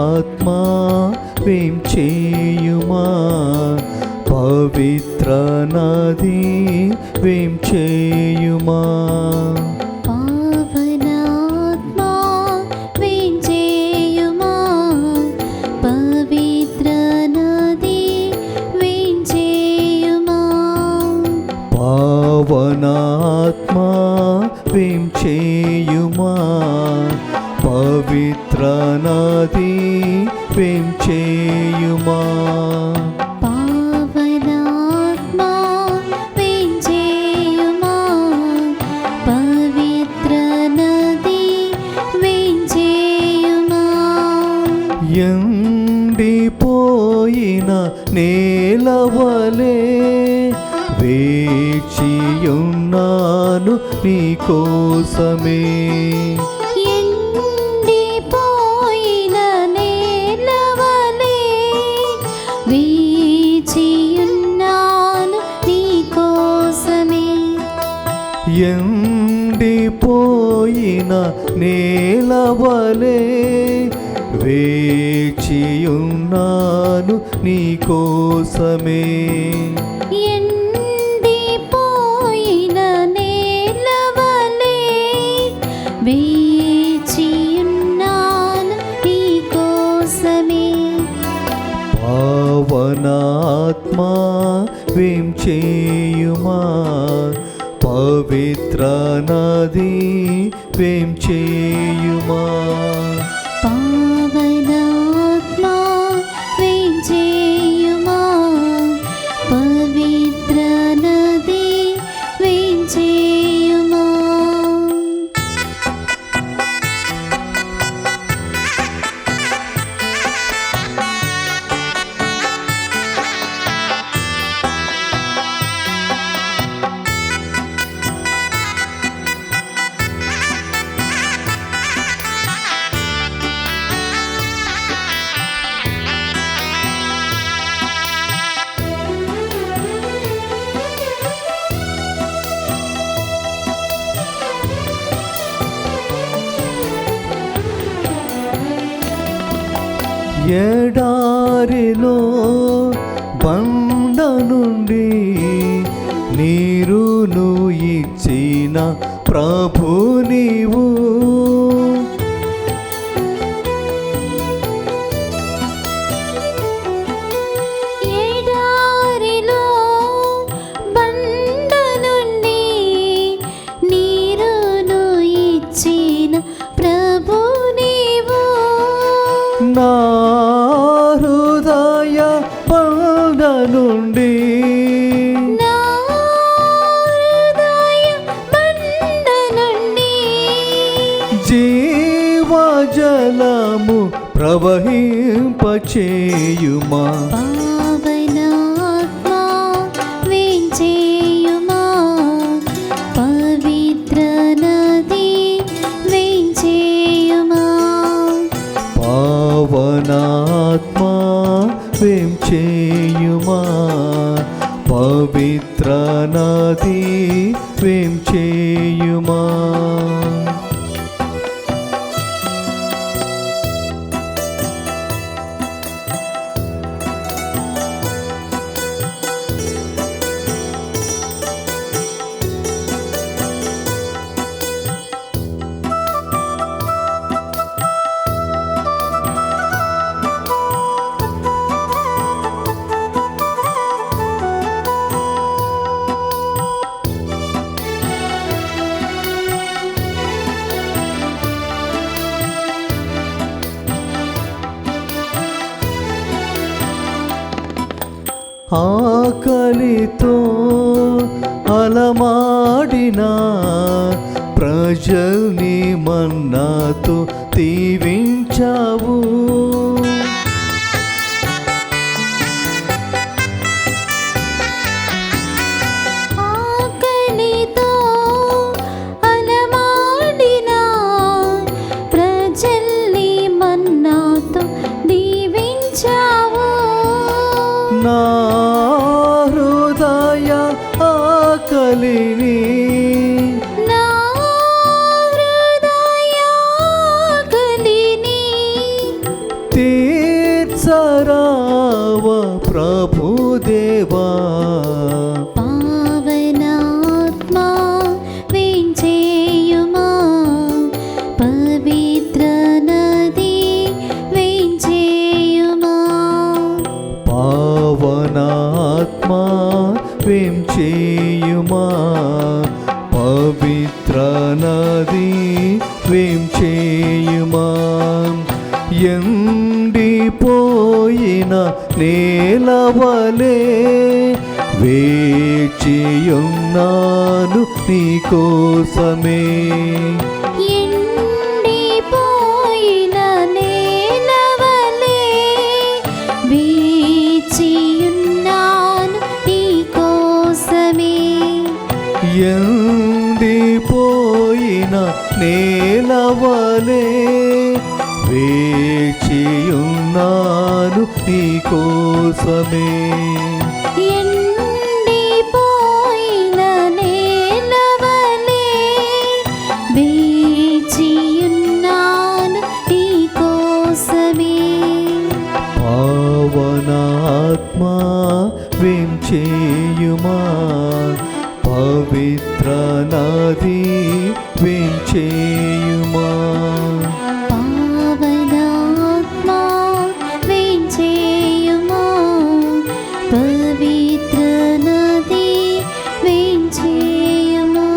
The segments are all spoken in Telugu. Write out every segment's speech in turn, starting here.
పావనాత్మా వేంచేయుమా పవిత్ర నది వేంచేయుమా పావనాత్మా వేంచేయుమా పవిత్ర నది వేంచేయుమా పావనాత్మా వేంచేయుమా పవిత్ర నది వేంచేయుమా పావనాత్మా వేంచేయుమా పవిత్ర నది వేంచేయుమా ఎండిపోయిన నేలవలే వేచియున్నాను నీ కోసమే ఎండిపోయిన నేలవలే వేచియున్నాను నీ కోసమే ఎండిపోయిన నేలవలే వేచియున్నాను నీ కోసమే ఎండిపోయిన నేలవలే వేచియున్నాను నీ కోసమే పావనాత్మా వేంచేయుమా పవిత్ర నది వేంచేయుమా పావనాత్మా వేంచేయుమా పవిత్ర నది వేంచేయుమా ఎడారిలో బండ నుండి నీరును ఇచ్చిన ప్రభు నీవు ఎడారిలో బండ నుండి నీరును ఇచ్చిన ప్రభు నీవు నా హృదయ బండ నుండి నా హృదయ బండ నుండి జీవజలము ప్రవహింపచేయుమా పావనాత్మా వేంచేయుమా పవిత్ర నది వేంచేయుమా పావనాత్మా వేంచేయుమా పవిత్ర నది వేంచేయుమా ఆకలితో అలమాడిన ప్రజల్ని మన్నాతో దీవించావు ఆకలితో అలమాడిన ప్రజల్ని మన్నాతో దీవించావు నా హృదయ ఆకలిని నా హృదయ ఆకలిని తీర్చరావ ప్రభుదేవా. పావనాత్మా వేంచేయుమా, పవిత్ర నది వేంచేయుమా. పావనాత్మా వేంచేయుమా, పవిత్ర నది వేంచేయుమా. ఎండిపోయిన నేలవలే వేచియున్నాను నీ కోసమే. ఎండిపోయిన నేలవలే వేచియున్నాను నీ కోసమే. ఎండిపోయిన నేలవలే వేచియున్నాను నీ కోసమే. ఎండిపోయిన నేలవలే వేచియున్నాను నీ కోసమే. పావనాత్మా వేంచేయుమా, పవిత్ర నది వేంచేయుమా. పావనాత్మా వేంచేయుమా, పవిత్ర నది వేంచేయుమా.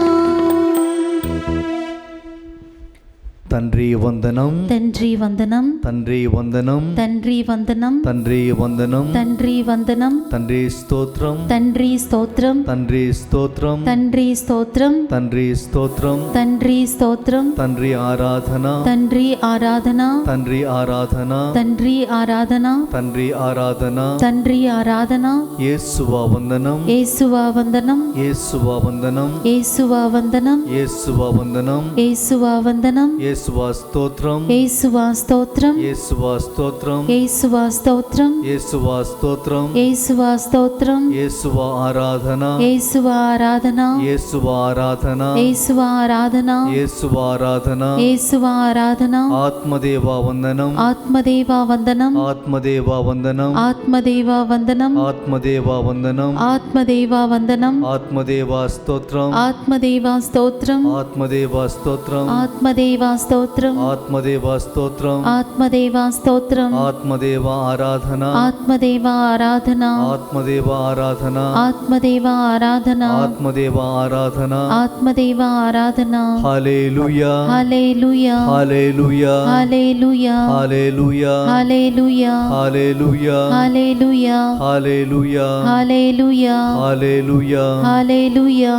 తండ్రి వందనం, తండ్రి వందనం, తండ్రి వందనం, తండ్రి వందనం, తండ్రి వందనం, తండ్రి వందనం, తండ్రి స్తోత్రం, తండ్రి స్తోత్రం, తండ్రి స్తోత్రం, తండ్రి స్తోత్రం, తండ్రి స్తోత్రం, తండ్రి స్తోత్రం, తండ్రి ఆరాధన, తండ్రి ఆరాధన, తండ్రి ఆరాధన, తండ్రి ఆరాధన, తండ్రి ఆరాధన. తండ్రి ఆరాధన. యేసువా వందనం, యేసువా వందనం, యేసువా వందనం, యేసువా వందనం, యేసువా వందనం, యేసువా వందనం, యేసువా స్తోత్రం, యేసువా స్తోత్రం, యేసువా స్తోత్రం, యేసువా స్తోత్రం, యేసువా స్తోత్రం, యేసువా స్తోత్రం, యేసువా ఆరాధన, యేసువా ఆరాధన, యేసువా ఆరాధన, యేసువా ఆరాధన, యేసువా ఆరాధన. యేసువా ఆరాధన. ఆత్మదేవా వందనం, ఆత్మదేవా వందనం, ఆత్మదేవా వందనం, ఆత్మదేవా వందనం, ఆత్మదేవా వందనం, ఆత్మదేవా వందనం, ఆత్మదేవా స్తోత్రం, ఆత్మదేవా స్తోత్రం, ఆత్మదేవా స్తోత్రం, ఆత్మదేవా స్తోత్రం, ఆత్మదేవా స్తోత్రం, ఆత్మదేవా స్తోత్రం, ఆత్మదేవా ఆరాధన, ఆత్మదేవా ఆరాధన, ఆత్మదేవా ఆరాధన, ఆత్మదేవా ఆరాధన, ఆత్మదేవా ఆరాధన. ఆత్మదేవా ఆరాధన. హల్లెలూయా, హల్లెలూయా, హల్లెలూయా, హల్లెలూయా, హల్లెలూయా, హల్లెలూయా, హల్లెలూయా, హల్లెలూయా, హల్లెలూయా, హల్లెలూయా, హల్లెలూయా. హల్లెలూయా.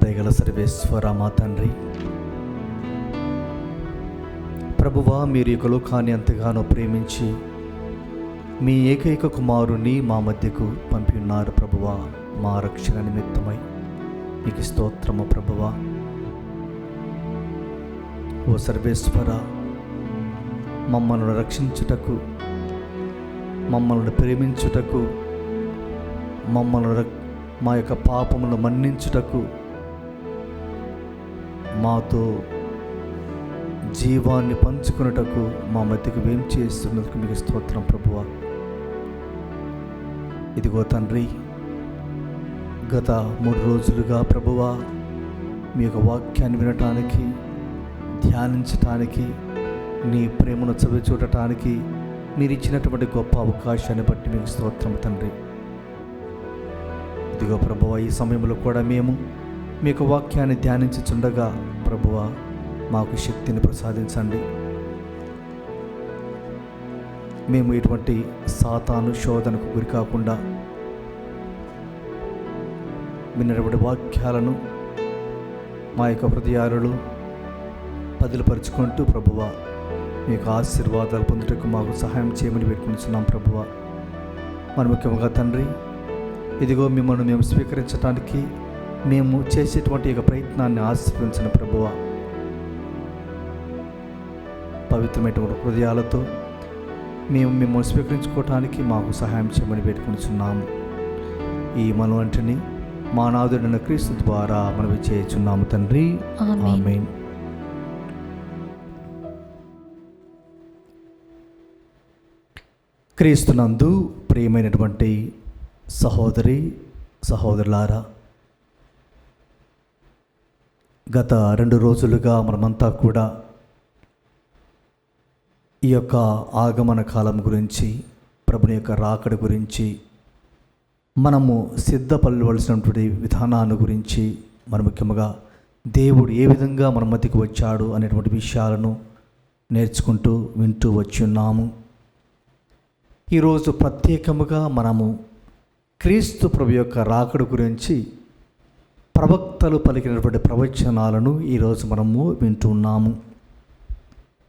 దయగల సర్వేశ్వర మా తండ్రి, ప్రభువా, మీరు ఈ లోకాన్ని ఎంతగానో ప్రేమించి మీ ఏకైక కుమారుని మా మధ్యకు పంపి ఉన్నారు ప్రభువా, మా రక్షణ నిమిత్తమై. మీకు స్తోత్రము ప్రభువా. ఓ సర్వేశ్వర, మమ్మల్ని రక్షించుటకు, మమ్మల్ని ప్రేమించుటకు, మా యొక్క పాపములను మన్నించుటకు, మాతో జీవాన్ని పంచుకున్నటకు మా మధ్యకు వేం చేస్తున్నందుకు మీకు స్తోత్రం ప్రభువా. ఇదిగో తండ్రి, గత 3 రోజులుగా ప్రభువా మీ యొక్క వాక్యాన్ని వినటానికి, ధ్యానించటానికి, నీ ప్రేమను చవి చూడటానికి మీరు ఇచ్చినటువంటి గొప్ప అవకాశాన్ని బట్టి మీకు స్తోత్రం తండ్రి. ఇదిగో ప్రభువా, ఈ సమయంలో కూడా మేము మీ యొక్క వాక్యాన్ని ధ్యానించుచుండగా ప్రభువా మాకు శక్తిని ప్రసాదించండి. మేము ఇటువంటి సాతాను శోధనకు గురి కాకుండా విన్నటువంటి వాక్యాలను మా యొక్క హృదయాలలో పదిలపరుచుకుంటూ ప్రభువా మీ యొక్క ఆశీర్వాదాలు పొందుటకు మాకు సహాయం చేయమని పెట్టుకుంటున్నాం ప్రభువా. మరి ముఖ్యంగా తండ్రి, ఇదిగో మిమ్మల్ని మేము స్వీకరించడానికి మేము చేసేటువంటి యొక్క ప్రయత్నాన్ని ఆశీర్వదించిన ప్రభువా. పవిత్రమైనటువంటి హృదయాలతో మేము మిమ్మల్ని స్వీకరించుకోవటానికి మాకు సహాయం చేయమని పెట్టుకుంటున్నాము. ఈ మనవంటిని మా నాథుడైన క్రీస్తు ద్వారా మనవి చేయుచున్నాము తండ్రి. ఆమేన్. క్రీస్తునందు ప్రియమైనటువంటి సహోదరి సహోదరులారా, గత 2 రోజులుగా మనమంతా కూడా ఈ యొక్క ఆగమన కాలం గురించి, ప్రభుని యొక్క రాకడ గురించి, మనము సిద్ధపడవలసినటువంటి విధానాన్ని గురించి, మరి ముఖ్యంగా దేవుడు ఏ విధంగా మన మధ్యకు వచ్చాడు అనేటువంటి విషయాలను నేర్చుకుంటూ వింటూ వచ్చి ఉన్నాము. ఈరోజు ప్రత్యేకముగా మనము క్రీస్తు ప్రభు యొక్క రాకడ గురించి ప్రవక్తలు పలికినటువంటి ప్రవచనాలను ఈరోజు మనము వింటూ ఉన్నాము.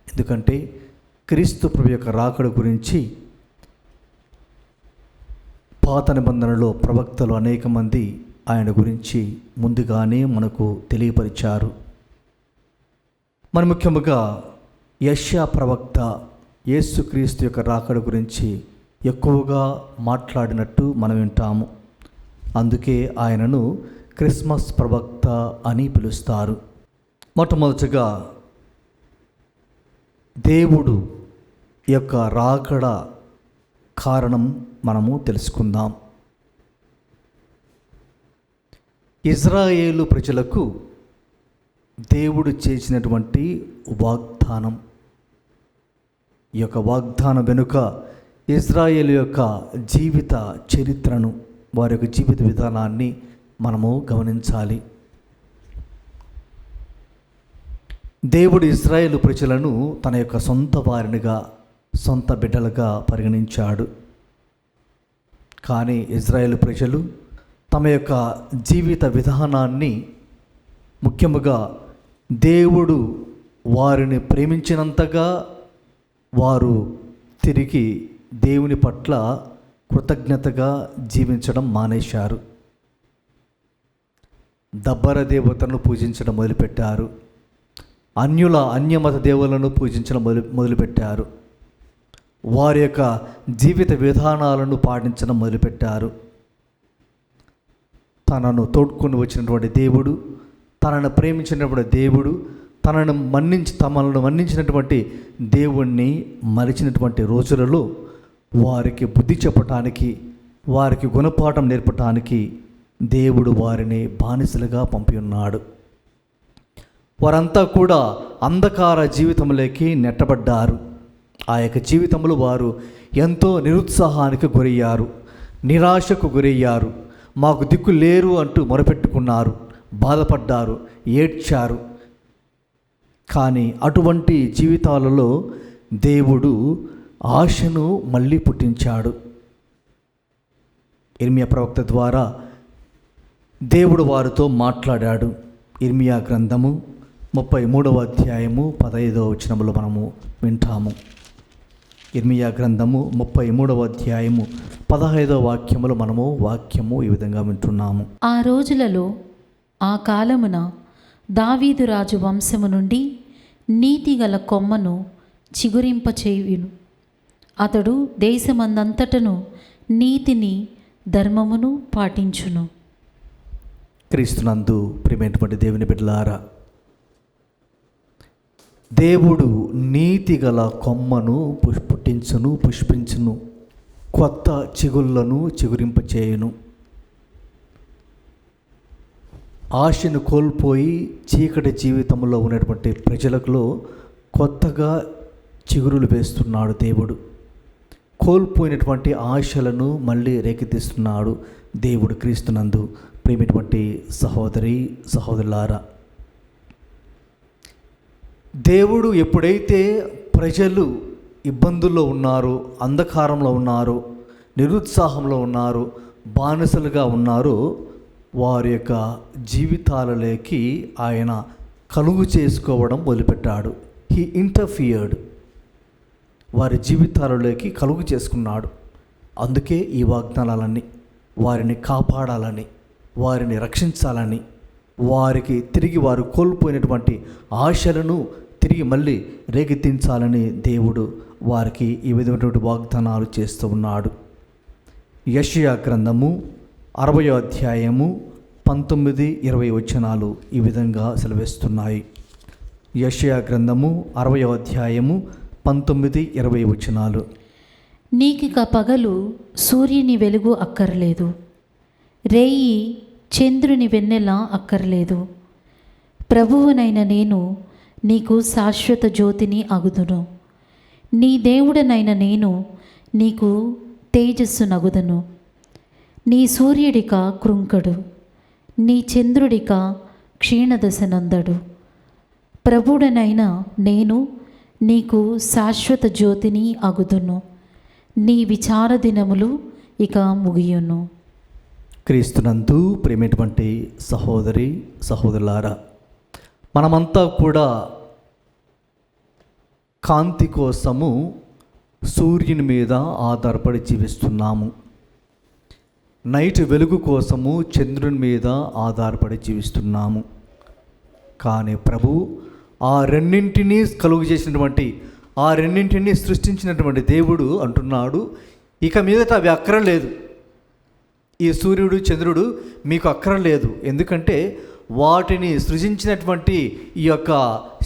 ఎందుకంటే క్రీస్తు ప్రభు యొక్క రాకడ గురించి పాత నిబంధనలో ప్రవక్తలు అనేక మంది ఆయన గురించి ముందుగానే మనకు తెలియపరిచారు. మరి ముఖ్యముగా యెషయా ప్రవక్త యేసుక్రీస్తు యొక్క రాకడ గురించి ఎక్కువగా మాట్లాడినట్టు మనం వింటాము. అందుకే ఆయనను క్రిస్మస్ ప్రవక్త అని పిలుస్తారు. మొట్టమొదటిగా దేవుడు యొక్క రాకడ కారణం మనము తెలుసుకుందాం. ఇజ్రాయేలు ప్రజలకు దేవుడు చేసినటువంటి వాగ్దానం, ఈ యొక్క వాగ్దానం వెనుక ఇజ్రాయేలు యొక్క జీవిత చరిత్రను, వారి యొక్క జీవిత విధానాన్ని మనము గమనించాలి. దేవుడు ఇజ్రాయేలు ప్రజలను తన యొక్క సొంత వారినిగా, సొంత బిడ్డలుగా పరిగణించాడు. కానీ ఇజ్రాయేలు ప్రజలు తమ యొక్క జీవిత విధానాన్ని, ముఖ్యముగా దేవుడు వారిని ప్రేమించినంతగా వారు తిరిగి దేవుని పట్ల కృతజ్ఞతగా జీవించడం మానేశారు. దబ్బర దేవతలను పూజించడం మొదలుపెట్టారు. అన్యమత దేవులను పూజించడం మొదలుపెట్టారు. వారి యొక్క జీవిత విధానాలను పాటించడం మొదలుపెట్టారు. తనను తోడ్కొని వచ్చినటువంటి దేవుడు, తనను ప్రేమించినటువంటి దేవుడు, తమలను మన్నించినటువంటి దేవుణ్ణి మరిచినటువంటి రోజులలో వారికి బుద్ధి చెప్పటానికి, వారికి గుణపాఠం నేర్పటానికి దేవుడు వారిని బానిసలుగా పంపి ఉన్నాడు. వారంతా కూడా అంధకార జీవితంలోకి నెట్టబడ్డారు. ఆ యొక్క జీవితంలో వారు ఎంతో నిరుత్సాహానికి గురయ్యారు, నిరాశకు గురయ్యారు. మాకు దిక్కు లేరు అంటూ మొరపెట్టుకున్నారు, బాధపడ్డారు, ఏడ్చారు. కానీ అటువంటి జీవితాలలో దేవుడు ఆశను మళ్ళీ పుట్టించాడు. ఇర్మియా ప్రవక్త ద్వారా దేవుడు వారితో మాట్లాడాడు. ఇర్మియా గ్రంథము 33వ అధ్యాయము 15వ వచనములో మనము వింటాము. ఇర్మియా గ్రంథము 33వ అధ్యాయము 15వ వాక్యములో మనము వాక్యము ఈ విధంగా వింటున్నాము. ఆ రోజులలో, ఆ కాలమున దావీదు రాజు వంశము నుండి నీతిగల కొమ్మను చిగురింపచేయును. అతడు దేశమందంతటను నీతిని, ధర్మమును పాటించును. క్రీస్తునందు ప్రియమైనటువంటి దేవుని బిడ్డలారా, దేవుడు నీతిగల కొమ్మను పుష్పించును, కొత్త చిగుళ్లను చిగురింపచేయును. ఆశను కోల్పోయి చీకటి జీవితంలో ఉన్నటువంటి ప్రజలలో కొత్తగా చిగురులు వేస్తున్నాడు దేవుడు. కోల్పోయినటువంటి ఆశలను మళ్ళీ రేకెత్తిస్తున్నాడు దేవుడు. క్రీస్తునందు ప్రియమైనటువంటి సహోదరి సహోదరులారా, దేవుడు ఎప్పుడైతే ప్రజలు ఇబ్బందుల్లో ఉన్నారో, అంధకారంలో ఉన్నారో, నిరుత్సాహంలో ఉన్నారో, బానిసలుగా ఉన్నారో, వారి యొక్క జీవితాలలోకి ఆయన కలుగు చేసుకోవడం మొదలుపెట్టాడు. హీ ఇంటర్ఫియర్డ్, వారి జీవితాలలోకి కలుగు చేసుకున్నాడు. అందుకే ఈ వాగ్దానాలన్నీ వారిని కాపాడాలని, వారిని రక్షించాలని, వారికి తిరిగి వారు కోల్పోయినటువంటి ఆశలను తిరిగి మళ్ళీ రేకెత్తించాలని దేవుడు వారికి ఈ విధమైనటువంటి వాగ్దానాలు చేస్తూ ఉన్నాడు. యెషయా గ్రంథము 60వ అధ్యాయము 19-20 వచనాలు ఈ విధంగా సెలవిస్తున్నాయి. యెషయా గ్రంథము 60వ అధ్యాయము 19-20 వచనాలు. నీకిక పగలు సూర్యుని వెలుగు అక్కర్లేదు, రేయి చంద్రుని వెన్నెల అక్కర్లేదు. ప్రభువునైన నేను నీకు శాశ్వత జ్యోతిని అగుదును. నీ దేవుడనైన నేను నీకు తేజస్సు నగుదను. నీ సూర్యుడిక కృంకడు, నీ చంద్రుడిక క్షీణదశనందడు. ప్రభుడనైన నేను నీకు శాశ్వత జ్యోతిని అగుదును. నీ విచార దినములు ఇక ముగియును. క్రీస్తునందు ప్రేమటువంటి సహోదరి సహోదరులారా, మనమంతా కూడా కాంతి కోసము సూర్యుని మీద ఆధారపడి జీవిస్తున్నాము. నైట్ వెలుగు కోసము చంద్రుని మీద ఆధారపడి జీవిస్తున్నాము. కానీ ప్రభు ఆ రెండింటినీ కలుగు చేసినటువంటి, ఆ రెండింటినీ సృష్టించినటువంటి దేవుడు అంటున్నాడు, ఇక మీదట అవి అక్కరలేదు. ఈ సూర్యుడు చంద్రుడు మీకు అక్కరలేదు. ఎందుకంటే వాటిని సృజించినటువంటి ఈ యొక్క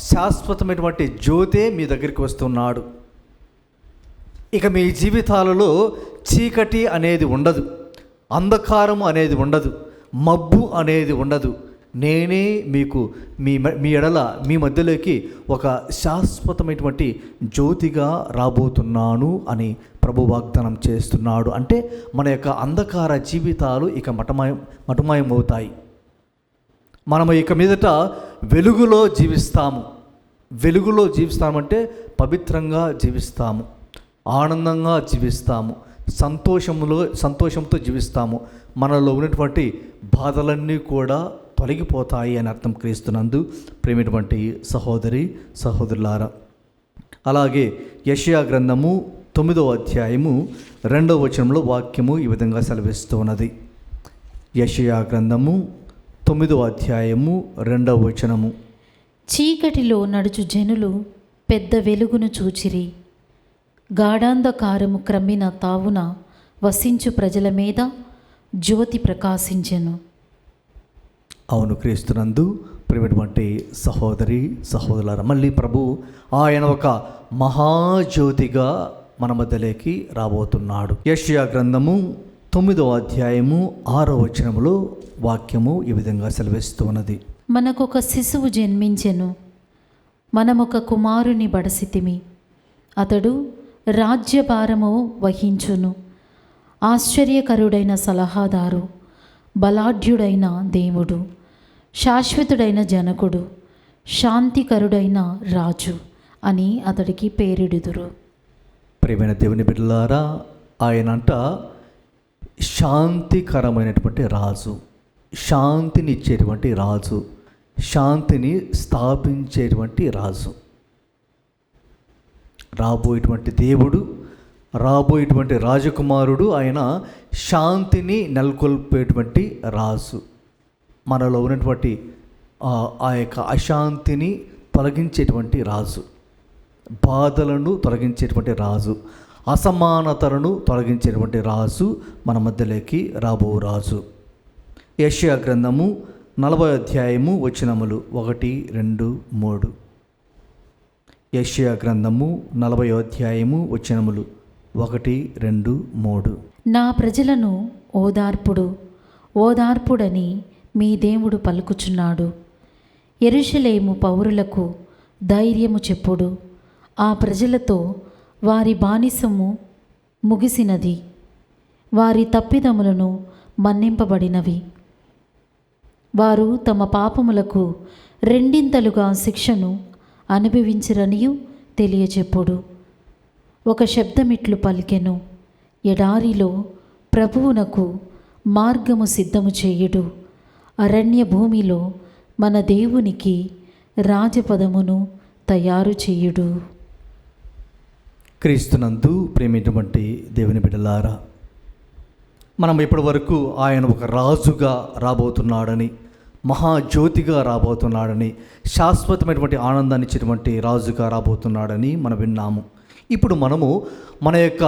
శాశ్వతమైనటువంటి జ్యోతే మీ దగ్గరికి వస్తున్నాడు. ఇక మీ జీవితాలలో చీకటి అనేది ఉండదు, అంధకారం అనేది ఉండదు, మబ్బు అనేది ఉండదు. నేనే మీకు మీ ఎడల మీ మధ్యలోకి ఒక శాశ్వతమైనటువంటి జ్యోతిగా రాబోతున్నాను అని ప్రభు వాగ్దానం చేస్తున్నాడు. అంటే మన యొక్క అంధకార జీవితాలు ఇక మటుమాయమవుతాయి. మనము ఇక మీదట వెలుగులో జీవిస్తాము. వెలుగులో జీవిస్తామంటే పవిత్రంగా జీవిస్తాము, ఆనందంగా జీవిస్తాము, సంతోషంతో జీవిస్తాము. మనలో ఉన్నటువంటి బాధలన్నీ కూడా తొలగిపోతాయి అని అర్థం. క్రీస్తునందు ప్రేమైనటువంటి సహోదరి సహోదరులారా, అలాగే యెషయా గ్రంథము 9వ అధ్యాయము 2వ వచనంలో వాక్యము ఈ విధంగా సెలవిస్తున్నది. యెషయా గ్రంథము 9వ అధ్యాయము 2వ వచనము. చీకటిలో నడుచు జనులు పెద్ద వెలుగును చూచిరి, గాఢాంధకారము క్రమ్మిన తావున వసించు ప్రజల మీద జ్యోతి ప్రకాశించెను. అవును, క్రీస్తునందు ప్రియమైనటువంటి సహోదరి సహోదరులారా, మళ్ళీ ప్రభు ఆయన ఒక మహాజ్యోతిగా మన మధ్యలోకి రాబోతున్నాడు. యెషయా గ్రంథము 9వ అధ్యాయము 6వ వచనములో వాక్యము ఈ విధంగా సెలవిస్తున్నది. మనకొక శిశువు జన్మించెను, మనమొక కుమారుని బడసితిమి, అతడు రాజ్యభారము వహించును. ఆశ్చర్యకరుడైన సలహాదారు, బలాఢ్యుడైన దేవుడు, శాశ్వతుడైన జనకుడు, శాంతికరుడైన రాజు అని అతడికి పేరిడుదురు. ప్రియమైన దేవుని బిడ్డలారా, ఆయనంట శాంతికరమైనటువంటి రాజు, శాంతిని ఇచ్చేటువంటి రాజు, శాంతిని స్థాపించేటువంటి రాజు. రాబోయేటువంటి దేవుడు, రాబోయేటువంటి రాజకుమారుడు, ఆయన శాంతిని నెలకొల్పేటువంటి రాజు. మనలో ఉన్నటువంటి ఆ యొక్క అశాంతిని తొలగించేటువంటి రాజు, బాధలను తొలగించేటువంటి రాజు, అసమానతలను తొలగించేటువంటి రాజు మన మధ్యలోకి రాబో రాజు. యెషయా గ్రంథము 40వ అధ్యాయము వచనములు 1, 2, 3. యెషయా గ్రంథము 40వ అధ్యాయము వచనములు 1, 2, 3. నా ప్రజలను ఓదార్పుడని మీ దేవుడు పలుకుచున్నాడు. యెరూషలేము పౌరులకు ధైర్యము చెప్పుడు. ఆ ప్రజలతో వారి బానిసము ముగిసినది, వారి తప్పిదములను మన్నింపబడినవి. వారు తమ పాపములకు రెండింతలుగా శిక్షను అనుభవించిరనియు తెలియచెప్పుడు. ఒక శబ్దమిట్లు పలికెను, ఎడారిలో ప్రభువునకు మార్గము సిద్ధము చేయుడు, అరణ్య భూమిలో మన దేవునికి రాజపదమును తయారు చేయుడు. క్రీస్తునందు ప్రేమైనటువంటి దేవుని బిడ్డలారా, మనం ఇప్పటి వరకు ఆయన ఒక రాజుగా రాబోతున్నాడని, మహాజ్యోతిగా రాబోతున్నాడని, శాశ్వతమైనటువంటి ఆనందాన్ని ఇచ్చేటువంటి రాజుగా రాబోతున్నాడని మనం విన్నాము. ఇప్పుడు మనము మన యొక్క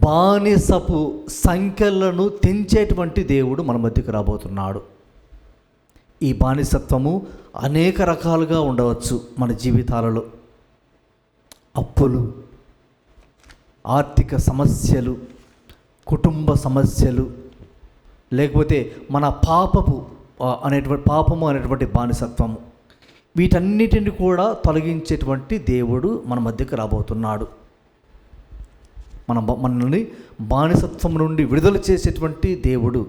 బానిసపు సంఖ్యలను తెంచేటువంటి దేవుడు మన మధ్యకు రాబోతున్నాడు. ఈ బానిసత్వము అనేక రకాలుగా ఉండవచ్చు. మన జీవితాలలో అప్పులు, ఆర్థిక సమస్యలు, కుటుంబ సమస్యలు, లేకపోతే మన పాపము అనేటువంటి బానిసత్వము, వీటన్నిటిని కూడా తొలగించేటువంటి దేవుడు మన మధ్యకు రాబోతున్నాడు. మనల్ని బానిసత్వం నుండి విడుదల చేసేటువంటి దేవుడు,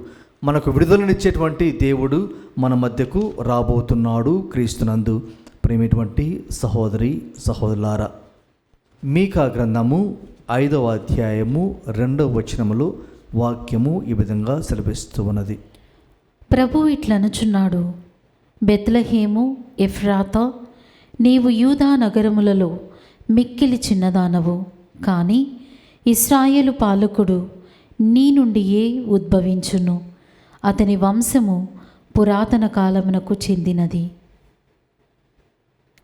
మనకు విడుదలనిచ్చేటువంటి దేవుడు మన మధ్యకు రాబోతున్నాడు. క్రీస్తునందు ప్రేమటువంటి సహోదరి సహోదరులారా, మీకా గ్రంథము 5వ అధ్యాయము 2వ వచనములో వాక్యము ఈ విధంగా సెలవిస్తూ ఉన్నది. ప్రభు ఇట్లనుచున్నాడు, బెత్లెహేము ఎఫ్రాతా, నీవు యూదా నగరములలో మిక్కిలి చిన్నదానవు, కానీ ఇశ్రాయేలు పాలకుడు నీ నుండియే ఉద్భవించును, అతని వంశము పురాతన కాలమునకు చెందినది.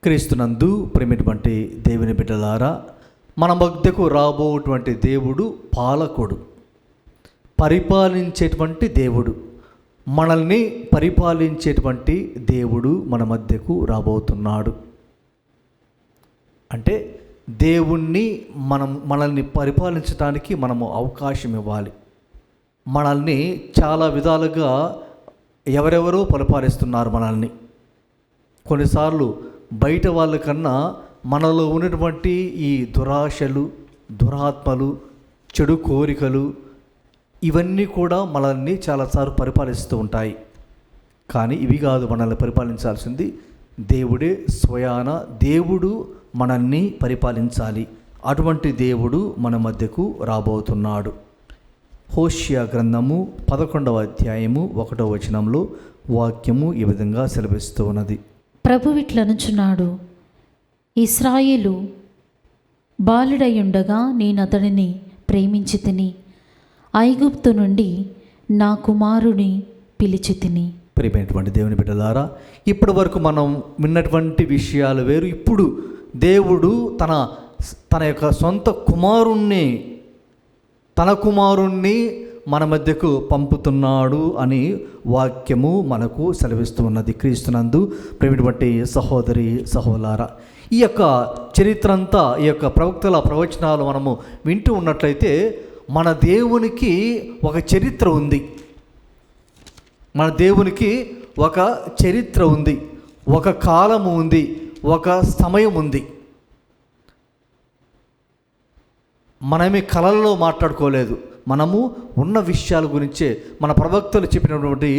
క్రీస్తునందు ప్రేమటువంటి దేవుని బిడ్డలారా, మన మధ్యకు రాబోటువంటి దేవుడు పాలకుడు, పరిపాలించేటువంటి దేవుడు, మనల్ని పరిపాలించేటువంటి దేవుడు మన మధ్యకు రాబోతున్నాడు. అంటే దేవుణ్ణి మనల్ని పరిపాలించడానికి మనము అవకాశం ఇవ్వాలి. మనల్ని చాలా విధాలుగా ఎవరెవరో పరిపాలిస్తున్నారు మనల్ని. కొన్నిసార్లు బయట వాళ్ళకన్నా మనలో ఉన్నటువంటి ఈ దురాశలు, దురాత్మలు, చెడు కోరికలు, ఇవన్నీ కూడా మనల్ని చాలాసార్లు పరిపాలిస్తూ ఉంటాయి. కానీ ఇవి కాదు మనల్ని పరిపాలించాల్సింది, దేవుడే స్వయాన దేవుడు మనల్ని పరిపాలించాలి. అటువంటి దేవుడు మన మధ్యకు రాబోతున్నాడు. హోషియా గ్రంథము 11వ అధ్యాయము 1వ వచనంలో వాక్యము ఈ విధంగా సెలవిస్తూ ఉన్నది. ప్రభు ఇట్లనుచున్నాడు, ఇశ్రాయేలు బాలుడయుండగా నేనతడిని ప్రేమించి తిని, ఐగుప్తు నుండి నా కుమారుని పిలిచి తిని. ప్రియమైనటువంటి దేవుని బిడ్డలారా, ఇప్పటి వరకు మనం విన్నటువంటి విషయాలు వేరు. ఇప్పుడు దేవుడు తన యొక్క సొంత కుమారుణ్ణి, తన కుమారుణ్ణి మన మధ్యకు పంపుతున్నాడు అని వాక్యము మనకు సెలవిస్తూ ఉన్నది. క్రీస్తునందు ప్రేమటువంటి సహోదరి సహోదరులారా, ఈ యొక్క చరిత్ర అంతా, ఈ యొక్క ప్రవక్తల ప్రవచనాలు మనము వింటూ ఉన్నట్లయితే మన దేవునికి ఒక చరిత్ర ఉంది. మన దేవునికి ఒక చరిత్ర ఉంది, ఒక కాలము ఉంది, ఒక సమయం ఉంది. మనమే కళల్లో మాట్లాడుకోలేదు, మనము ఉన్న విషయాల గురించే, మన ప్రవక్తలు చెప్పినటువంటి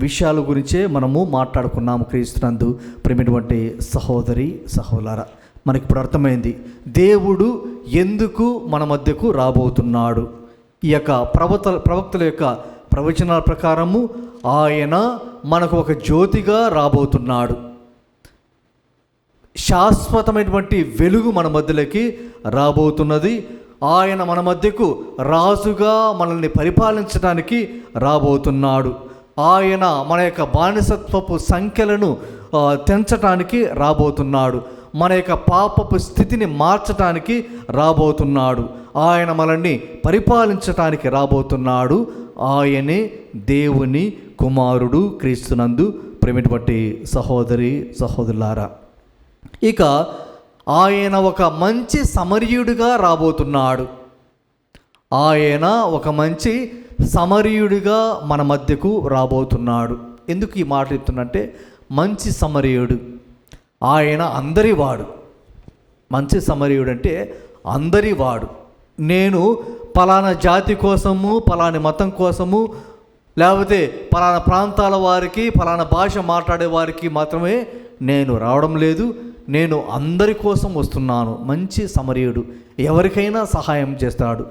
విషయాల గురించే మనము మాట్లాడుకున్నాము. క్రీస్తునందు ప్రేమటువంటి సహోదరి సహోదరులారా, మనకి ఇప్పుడు అర్థమైంది దేవుడు ఎందుకు మన మధ్యకు రాబోతున్నాడు. ఈ యొక్క ప్రవక్తల యొక్క ప్రవచనాల ప్రకారము ఆయన మనకు ఒక జ్యోతిగా రాబోతున్నాడు. శాశ్వతమైనటువంటి వెలుగు మన మధ్యలోకి రాబోతున్నది. ఆయన మన మధ్యకు రాజుగా మనల్ని పరిపాలించడానికి రాబోతున్నాడు. ఆయన మన యొక్క బానిసత్వపు సంఖ్యలను తెంచటానికి రాబోతున్నాడు. మన యొక్క పాపపు స్థితిని మార్చటానికి రాబోతున్నాడు. ఆయన మనల్ని పరిపాలించటానికి రాబోతున్నాడు. ఆయనే దేవుని కుమారుడు. క్రీస్తునందు ప్రేమటువంటి సహోదరి సహోదరులారా, ఇక ఆయన ఒక మంచి సమరయుడిగా రాబోతున్నాడు. ఆయన ఒక మంచి సమరయుడిగా మన మధ్యకు రాబోతున్నాడు. ఎందుకు ఈ మాట చెప్తున్నంటే, మంచి సమరయుడు ఆయన అందరివాడు. మంచి సమరయుడు అంటే అందరివాడు. నేను పలానా జాతి కోసము, పలాని మతం కోసము, లేకపోతే పలానా ప్రాంతాల వారికి, పలానా భాష మాట్లాడే వారికి మాత్రమే నేను రావడం లేదు, నేను అందరి కోసం వస్తున్నాను. మంచి సమరయుడు ఎవరికైనా సహాయం చేస్తాడు,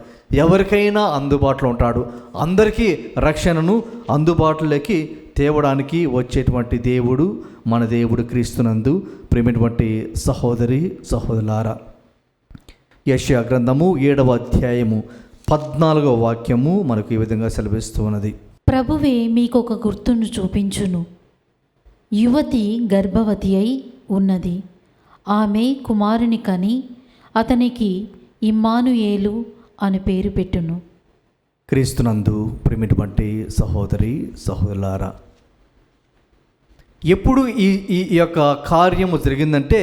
ఎవరికైనా అందుబాటులో ఉంటాడు, అందరికీ రక్షణను అందుబాటులోకి తేవడానికి వచ్చేటువంటి దేవుడు మన దేవుడు. క్రీస్తునందు ప్రేమటువంటి సహోదరి సహోదరులారా, యెషయా గ్రంథము 7వ అధ్యాయము 14వ వాక్యము మనకు ఈ విధంగా సెలవిస్తూ ఉన్నది. ప్రభువే మీకొక గుర్తును చూపించును. యువతి గర్భవతి అయి ఉన్నది, ఆమె కుమారుని కని అతనికి ఇమ్మానుయేలు అని పేరు పెట్టును. క్రీస్తునందు ప్రేమటువంటి సహోదరి సహోదరులారా, ఎప్పుడు ఈ యొక్క కార్యము జరిగిందంటే,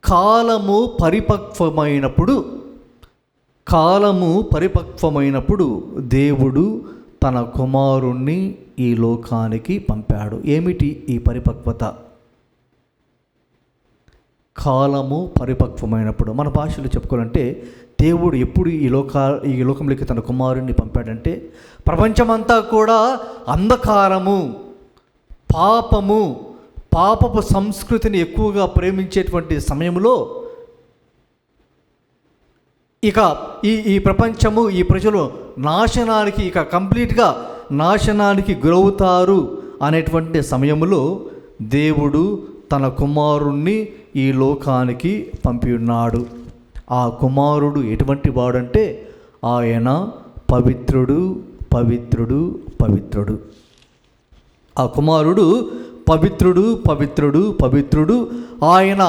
కాలము పరిపక్వమైనప్పుడు కాలము పరిపక్వమైనప్పుడు దేవుడు తన కుమారుణ్ణి ఈ లోకానికి పంపాడు. ఏమిటి ఈ పరిపక్వత? కాలము పరిపక్వమైనప్పుడు, మన భాషలో చెప్పుకోవాలంటే దేవుడు ఎప్పుడు ఈ లోకంలోకి తన కుమారుణ్ణి పంపాడంటే, ప్రపంచమంతా కూడా అంధకారము, పాపపు సంస్కృతిని ఎక్కువగా ప్రేమించేటువంటి సమయంలో ఇక ఈ ప్రపంచము, ఈ ప్రజలు నాశనానికి, ఇక కంప్లీట్గా నాశనానికి గురవుతారు అనేటువంటి సమయంలో దేవుడు తన కుమారుణ్ణి ఈ లోకానికి పంపి ఉన్నాడు. ఆ కుమారుడు ఎటువంటి వాడంటే ఆయన పవిత్రుడు, పవిత్రుడు, పవిత్రుడు. ఆ కుమారుడు పవిత్రుడు, పవిత్రుడు, పవిత్రుడు. ఆయన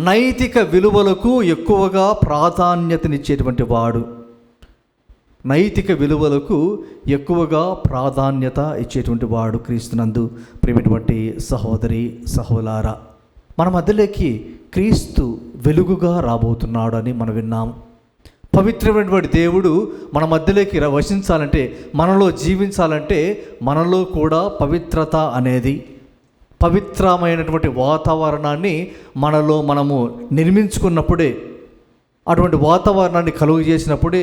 నైతిక విలువలకు ఎక్కువగా ప్రాధాన్యతనిచ్చేటువంటి వాడు. నైతిక విలువలకు ఎక్కువగా ప్రాధాన్యత ఇచ్చేటువంటి వాడు క్రీస్తునందు ప్రేమైనటువంటి సహోదరి సహోదరులారా, మన మధ్యలోకి క్రీస్తు వెలుగుగా రాబోతున్నాడు అని మనం విన్నాము. పవిత్రమైనటువంటి దేవుడు మన మధ్యలోకి వసించాలంటే, మనలో జీవించాలంటే, మనలో కూడా పవిత్రత అనేది, పవిత్రమైనటువంటి వాతావరణాన్ని మనలో మనము నిర్మించుకున్నప్పుడే, అటువంటి వాతావరణాన్ని కలుగు చేసినప్పుడే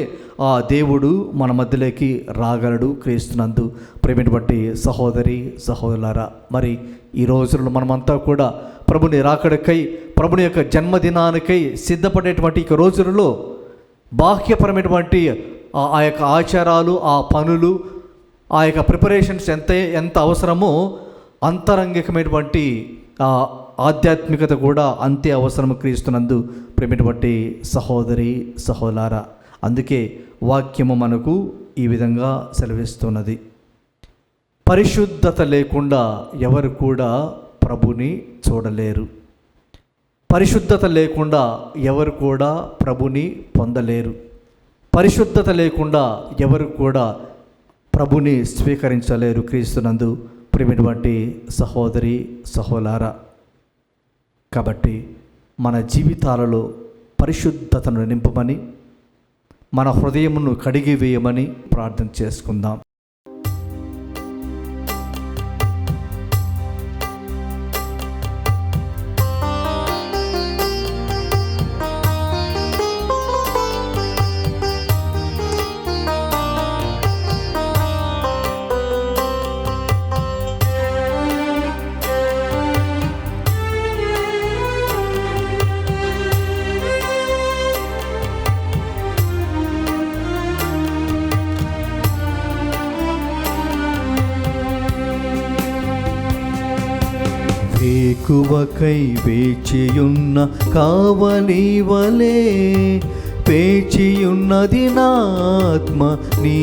ఆ దేవుడు మన మధ్యలోకి రాగలడు క్రీస్తునందు ప్రేమైనటువంటి సహోదరి సహోదరులారా. మరి ఈ రోజుల్లో మనమంతా కూడా ప్రభుని రాకడకై, ప్రభుని యొక్క జన్మదినానికై సిద్ధపడేటువంటి ఈ రోజులలో బాహ్యపరమైనటువంటి ఆ యొక్క ఆచారాలు, ఆ పనులు, ఆ యొక్క ప్రిపరేషన్స్ ఎంత అవసరమో అంతరంగికమైనటువంటి ఆధ్యాత్మికత కూడా అంతే అవసరం క్రీస్తునందు ప్రేమైనటువంటి సహోదరి సహోదరులారా. అందుకే వాక్యము మనకు ఈ విధంగా సెలవిస్తున్నది, పరిశుద్ధత లేకుండా ఎవరు కూడా ప్రభుని చూడలేరు. పరిశుద్ధత లేకుండా ఎవరు కూడా ప్రభుని పొందలేరు. పరిశుద్ధత లేకుండా ఎవరు కూడా ప్రభుని స్వీకరించలేరు క్రీస్తునందు ప్రేమైనటువంటి సహోదరి సహోదరులారా. కాబట్టి మన జీవితాలలో పరిశుద్ధతను నింపమని, మన హృదయమును కడిగి వేయమని ప్రార్థన చేసుకుందాం. వేకువకై వేచియున్న కావలి వలే వేచియున్నది నా ఆత్మ నీ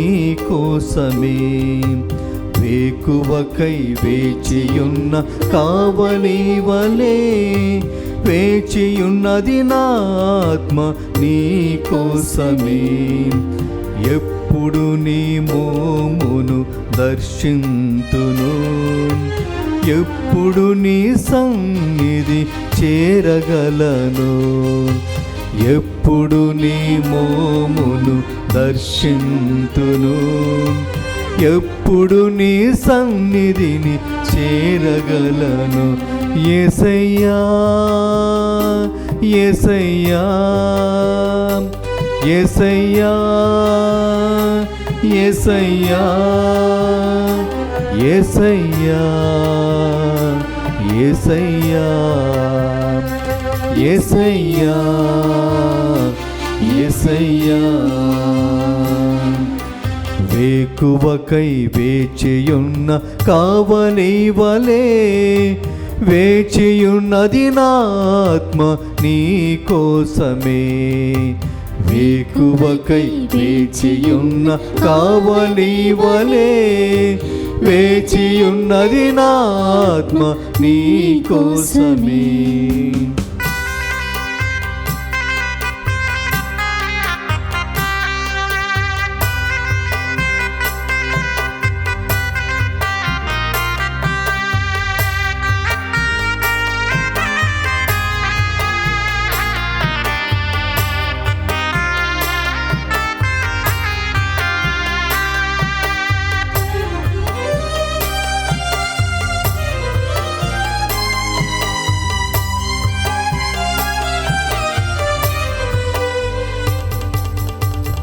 కోసమే. వేకువకై వేచియున్న కావలి వలే వేచియున్నది నా ఆత్మ నీ కోసమే. ఎప్పుడు నీ మోమును దర్శింతును, ఎప్పుడు నీ సన్నిధి చేరగలను. ఎప్పుడు నీ మోమును దర్శింతును, ఎప్పుడు నీ సన్నిధిని చేరగలను. యేసయ్యా యేసయ్యా యేసయ్యా యేసయ్యా యేసయ్యా యేసయ్యా యేసయ్యా యేసయ్యా. వేకువకై వేచియున్న కావలి వలే వేచియున్నది నా ఆత్మ నీ కోసమే. వేకువకై వేచియున్న కావలి వలే వేచియున్నది నా ఆత్మ నీ కోసమే.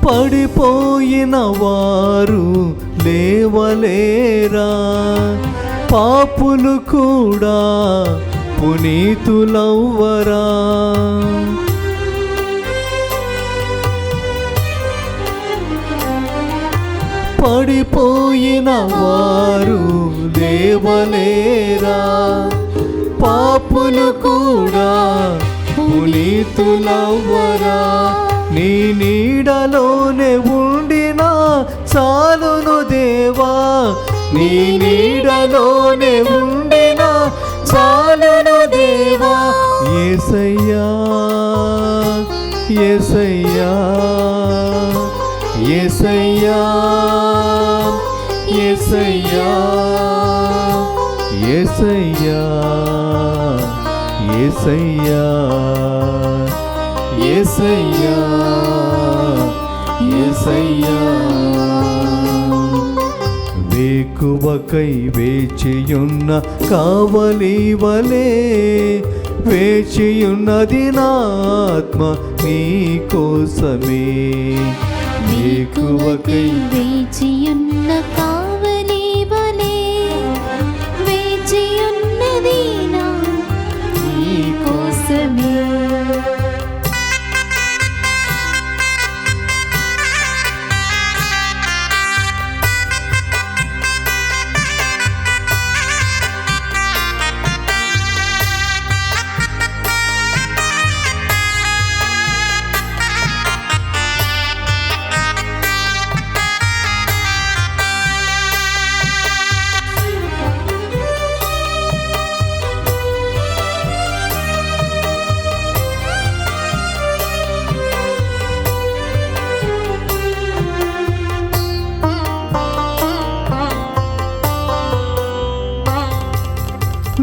పడిపోయిన వారు లేవలేరా, పాపులు కూడా పునీతులవ్వరా. పడిపోయిన వారు లేవలేరా, పాపులు కూడా పునీతులవ్వరా. నీ నీడలోనే ఉండినా చాలును దేవా, నీ నీడలోనే ఉండినా చాలును దేవా. యేసయ్యా యేసయ్యా యేసయ్యా యేసయ్యా యేసయ్యా యేసయ్యా యేసయ్యా యేసయ్యా. వేకువకై వేచియున్న కావలి వలే వేచియున్నది నా ఆత్మ నీ కోసమే. వేకువకై వేచియున్న కావలి వలే వేచియున్నది నా నీ కోసమే.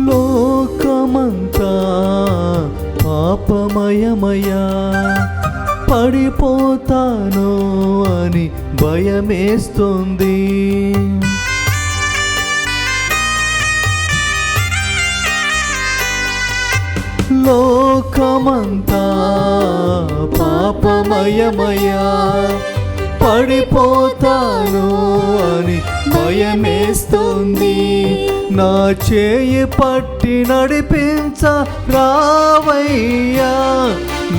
లోకమంతా పాపమయమయా, పడిపోతాను అని భయమేస్తుంది. లోకమంతా పాపమయమయా, పడిపోతాను అని భయమేస్తుంది. నా చేయి పట్టి నడిపించ రావయ్యా,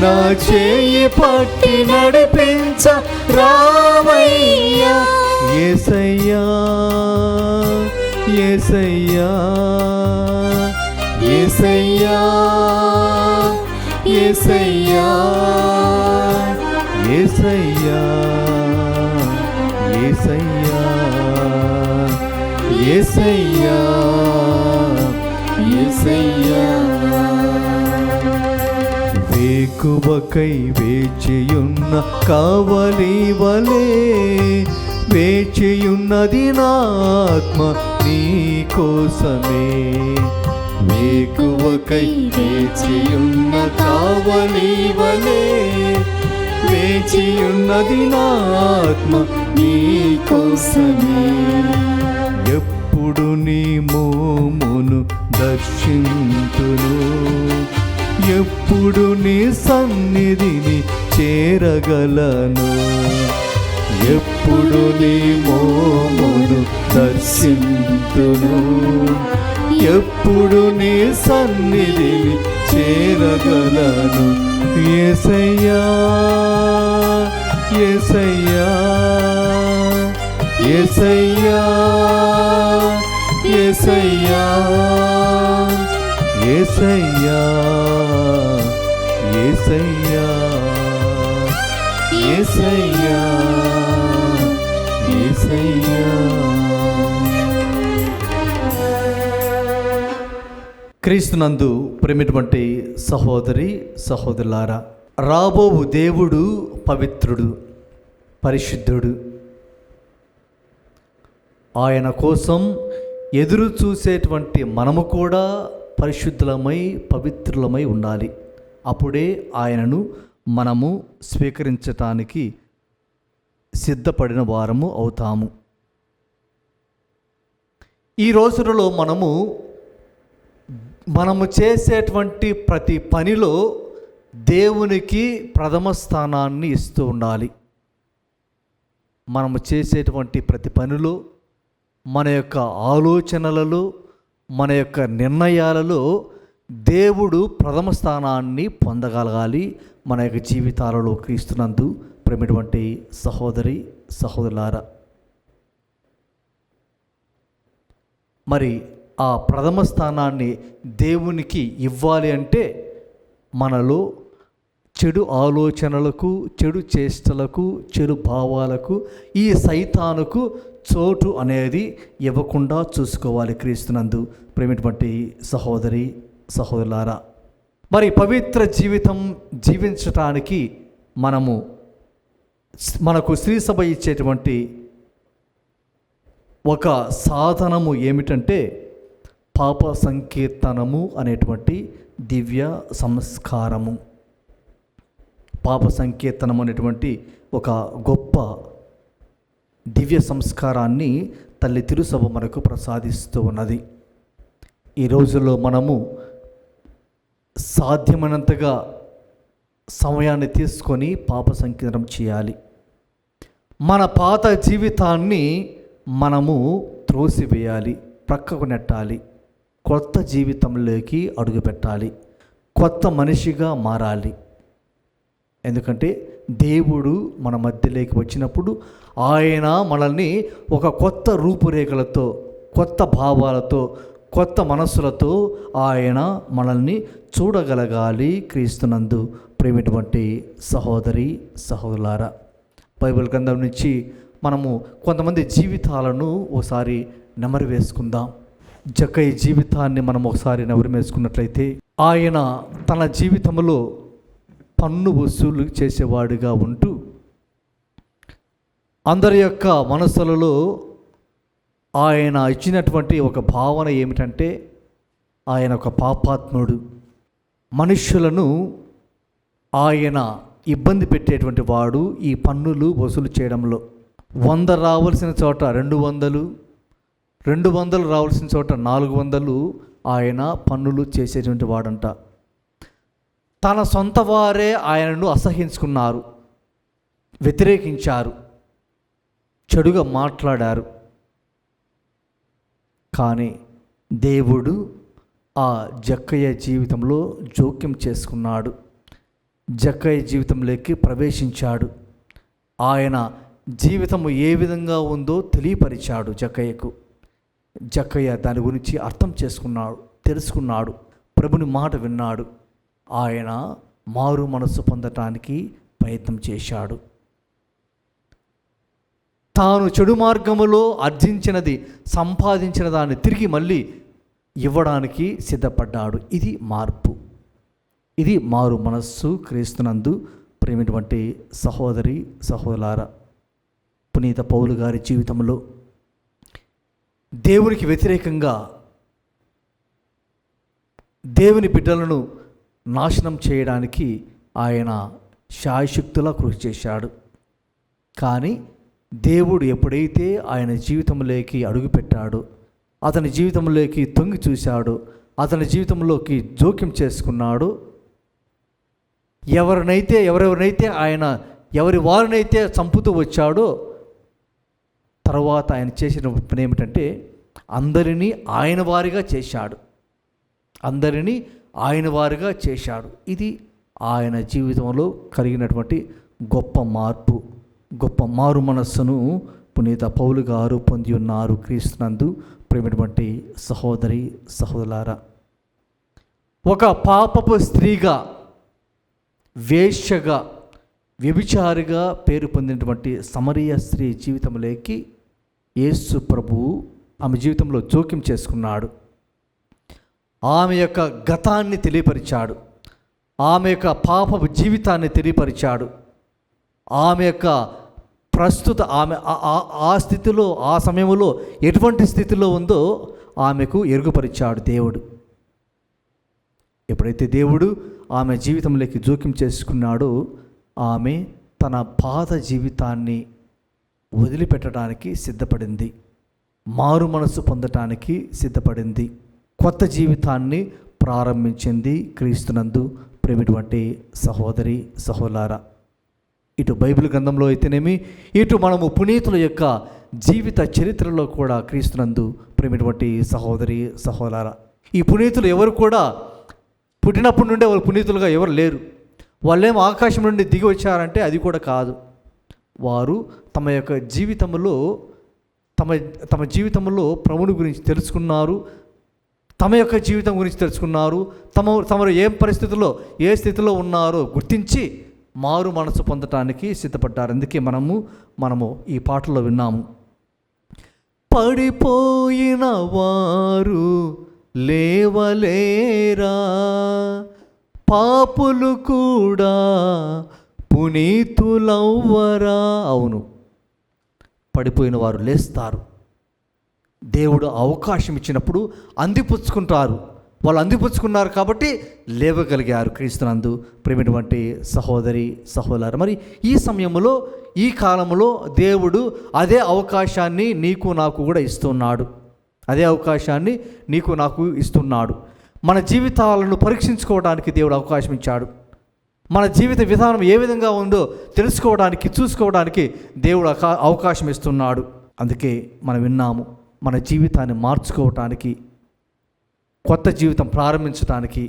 నా చేయి పట్టి నడిపించ రావయ్యా. యేసయ్యా యేసయ్యా యేసయ్యా యేసయ్యా యేసయ్యా యేసయ్యా యేసయ్యా యేసయ్యా. వేకువకై వేచియున్న కావలి వలే వేచియున్నది నా ఆత్మ నీ కోసమే. వేకువకై వేచియున్న కావలి వలే వేచియున్నది నా ఆత్మ నీ కోసమే. ఎప్పుడు నీ మోమును దర్శింతును, ఎప్పుడు నీ సన్నిధిని చేరగలను. ఎప్పుడు నీ మోమును దర్శింతును, ఎప్పుడు నీ సన్నిధిని చేరగలను. యేసయ్యా యేసయ్యా యేసయ్యా యేసయ్యా యేసయ్యా యేసయ్యా యేసయ్యా యేసయ్యా. క్రీస్తునందు ప్రేమిటువంటి సహోదరి సహోదరులారా, రాబోవు దేవుడు పవిత్రుడు, పరిశుద్ధుడు. ఆయన కోసం ఎదురు చూసేటువంటి మనము కూడా పరిశుద్ధులమై పవిత్రులమై ఉండాలి. అప్పుడే ఆయనను మనము స్వీకరించటానికి సిద్ధపడిన వారము అవుతాము. ఈ రోజులలో మనము చేసేటువంటి ప్రతి పనిలో దేవునికి ప్రథమ స్థానాన్ని ఇస్తూ ఉండాలి. మనము చేసేటువంటి ప్రతి పనిలో, మన యొక్క ఆలోచనలలో, మన యొక్క నిర్ణయాలలో దేవుడు ప్రథమ స్థానాన్ని పొందగలగాలి మన యొక్క జీవితాలలో. క్రీస్తునందు ప్రేమటువంటి సహోదరి సహోదరులారా, మరి ఆ ప్రథమ స్థానాన్ని దేవునికి ఇవ్వాలి అంటే మనలో చెడు ఆలోచనలకు, చెడు చేష్టలకు, చెడు భావాలకు, ఈ సైతానుకు చోటు అనేది ఇవ్వకుండా చూసుకోవాలి. క్రీస్తునందు ప్రేమటువంటి సహోదరి సహోదరులారా, మరి పవిత్ర జీవితం జీవించటానికి మనకు శ్రీ సభ ఇచ్చేటువంటి ఒక సాధనము ఏమిటంటే పాప సంకీర్తనము అనేటువంటి దివ్య సంస్కారము. పాప సంకీర్తనం అనేటువంటి ఒక గొప్ప దివ్య సంస్కారాన్ని తల్లి తిరుసభ మనకు ప్రసాదిస్తూ ఉన్నది. ఈ రోజుల్లో మనము సాధ్యమైనంతగా సమయాన్ని తీసుకొని పాప సంకీర్తనం చేయాలి. మన పాత జీవితాన్ని మనము త్రోసివేయాలి, ప్రక్కకు నెట్టాలి, కొత్త జీవితంలోకి అడుగుపెట్టాలి, కొత్త మనిషిగా మారాలి. ఎందుకంటే దేవుడు మన మధ్యలోకి వచ్చినప్పుడు ఆయన మనల్ని ఒక కొత్త రూపురేఖలతో, కొత్త భావాలతో, కొత్త మనస్సులతో ఆయన మనల్ని చూడగలగాలి. క్రీస్తునందు ప్రేమటువంటి సహోదరి సహోదరులారా, బైబిల్ గ్రంథం నుంచి మనము కొంతమంది జీవితాలను ఒకసారి నెమరు వేసుకుందాం. జక్కయ్య జీవితాన్ని మనం ఒకసారి నెమరు వేసుకున్నట్లయితే, ఆయన తన జీవితంలో పన్ను వసూలు చేసేవాడిగా ఉంటూ అందరి యొక్క మనసులలో ఆయన ఇచ్చినటువంటి ఒక భావన ఏమిటంటే, ఆయన ఒక పాపాత్ముడు, మనుష్యులను ఆయన ఇబ్బంది పెట్టేటువంటి వాడు. ఈ పన్నులు వసూలు చేయడంలో 100 రావాల్సిన చోట 200, 200 రావాల్సిన చోట 400 ఆయన పన్నులు చేసేటువంటి వాడంట. తన సొంత వారే ఆయనను అసహ్యించుకున్నారు, వ్యతిరేకించారు, చెడుగా మాట్లాడారు. కానీ దేవుడు ఆ జక్కయ్య జీవితంలో జోక్యం చేసుకున్నాడు, జక్కయ్య జీవితంలోకి ప్రవేశించాడు. ఆయన జీవితము ఏ విధంగా ఉందో తెలియపరిచాడు జక్కయ్యకు. జక్కయ్య దాని గురించి అర్థం చేసుకున్నాడు, తెలుసుకున్నాడు, ప్రభుని మాట విన్నాడు. ఆయన మారు మనస్సు పొందటానికి ప్రయత్నం చేశాడు. తాను చెడు మార్గములో ఆర్జించినది, సంపాదించిన దాన్ని తిరిగి మళ్ళీ ఇవ్వడానికి సిద్ధపడ్డాడు. ఇది మార్పు, ఇది మారు మనస్సు. క్రీస్తునందు ప్రేమటువంటి సహోదరి సహోదరులారా, పునీత పౌలు గారి జీవితంలో దేవునికి వ్యతిరేకంగా దేవుని బిడ్డలను నాశనం చేయడానికి ఆయన శాయశక్తులా కృషి చేశాడు. కానీ దేవుడు ఎప్పుడైతే ఆయన జీవితంలోకి అడుగుపెట్టాడో, అతని జీవితంలోకి తొంగి చూశాడో, అతని జీవితంలోకి జోక్యం చేసుకున్నాడో, ఎవరెవరినైతే ఆయన వారినైతే చంపుతూ వచ్చాడో, తర్వాత ఆయన చేసిన పని ఏమిటంటే అందరినీ ఆయన వారిగా చేశాడు, అందరినీ ఆయన వారిగా చేశాడు. ఇది ఆయన జీవితంలో కలిగినటువంటి గొప్ప మార్పు, గొప్ప మారు మనస్సును పునీత పౌలు గారు పొంది ఉన్నారు. క్రీస్తునందు ప్రేమటువంటి సహోదరి సహోదరులారా, ఒక పాపపు స్త్రీగా, వేశ్యగా, వ్యభిచారిగా పేరు పొందినటువంటి సమరయ స్త్రీ జీవితంలోకి యేసు ప్రభువు ఆమె జీవితంలో జోక్యం చేసుకున్నాడు. ఆమె యొక్క గతాన్ని తెలియపరిచాడు, ఆమె యొక్క పాపపు జీవితాన్ని తెలియపరిచాడు, ఆమె యొక్క ప్రస్తుత ఆ స్థితిలో, ఆ సమయంలో ఎటువంటి స్థితిలో ఉందో ఆమెకు ఎరుగుపరిచాడు దేవుడు. ఎప్పుడైతే దేవుడు ఆమె జీవితంలోకి జోక్యం చేసుకున్నాడో, ఆమె తన పాత జీవితాన్ని వదిలిపెట్టడానికి సిద్ధపడింది, మారు మనసు పొందటానికి సిద్ధపడింది, కొత్త జీవితాన్ని ప్రారంభించింది. క్రీస్తునందు ప్రేమటువంటి సహోదరి సహోదరులారా, ఇటు బైబిల్ గ్రంథంలో అయితేనేమి, ఇటు మనము పునీతుల యొక్క జీవిత చరిత్రలో కూడా క్రీస్తునందు ప్రేమైనటువంటి సహోదరి సహోదరా, ఈ పునీతులు ఎవరు కూడా పుట్టినప్పటి నుండే వాళ్ళు పునీతులుగా ఎవరు లేరు. వాళ్ళేమో ఆకాశం నుండి దిగి వచ్చారంటే అది కూడా కాదు. వారు తమ యొక్క జీవితంలో తమ జీవితంలో ప్రభుని గురించి తెలుసుకున్నారు, తమ యొక్క జీవితం గురించి తెలుసుకున్నారు, తమరు ఏ పరిస్థితుల్లో ఏ స్థితిలో ఉన్నారో గుర్తించి మారు మనసు పొందటానికి సిద్ధపడ్డారు. అందుకే మనము ఈ పాటలో విన్నాము, పడిపోయిన వారు లేవలేరా, పాపులు కూడా పునీతులవ్వరా. అవును, పడిపోయిన వారు లేస్తారు. దేవుడు అవకాశం ఇచ్చినప్పుడు అందిపుచ్చుకుంటారు. వాళ్ళు అందిపుచ్చుకున్నారు కాబట్టి లేవగలిగారు క్రీస్తునందు ప్రేమైనటువంటి సహోదరి సహోదరు. మరి ఈ సమయంలో, ఈ కాలంలో దేవుడు అదే అవకాశాన్ని నీకు నాకు కూడా ఇస్తున్నాడు. అదే అవకాశాన్ని నీకు నాకు ఇస్తున్నాడు. మన జీవితాలను పరీక్షించుకోవడానికి దేవుడు అవకాశం ఇచ్చాడు. మన జీవిత విధానం ఏ విధంగా ఉందో తెలుసుకోవడానికి, చూసుకోవడానికి దేవుడు అవకాశం ఇస్తున్నాడు. అందుకే మనం విన్నాము, మన జీవితాన్ని మార్చుకోవటానికి, కొత్త జీవితం ప్రారంభించడానికి,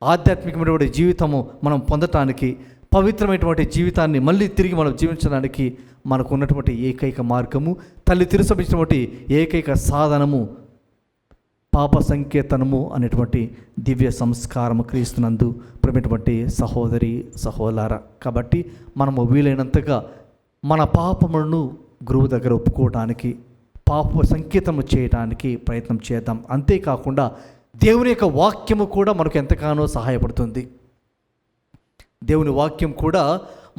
ఆధ్యాత్మికమైనటువంటి జీవితము మనం పొందటానికి, పవిత్రమైనటువంటి జీవితాన్ని మళ్ళీ తిరిగి మనం జీవించడానికి మనకు ఉన్నటువంటి ఏకైక మార్గము, తల్లి తిరుసపించినటువంటి ఏకైక సాధనము పాప సంకేతనము అనేటువంటి దివ్య సంస్కారము క్రీస్తునందు ప్రేమైనటువంటి సహోదరి సహోదర. కాబట్టి మనము వీలైనంతగా మన పాపములను గురువు దగ్గర ఒప్పుకోవడానికి, పాప సంకేతము చేయడానికి ప్రయత్నం చేద్దాం. అంతేకాకుండా దేవుని యొక్క వాక్యము కూడా మనకు ఎంతగానో సహాయపడుతుంది. దేవుని వాక్యం కూడా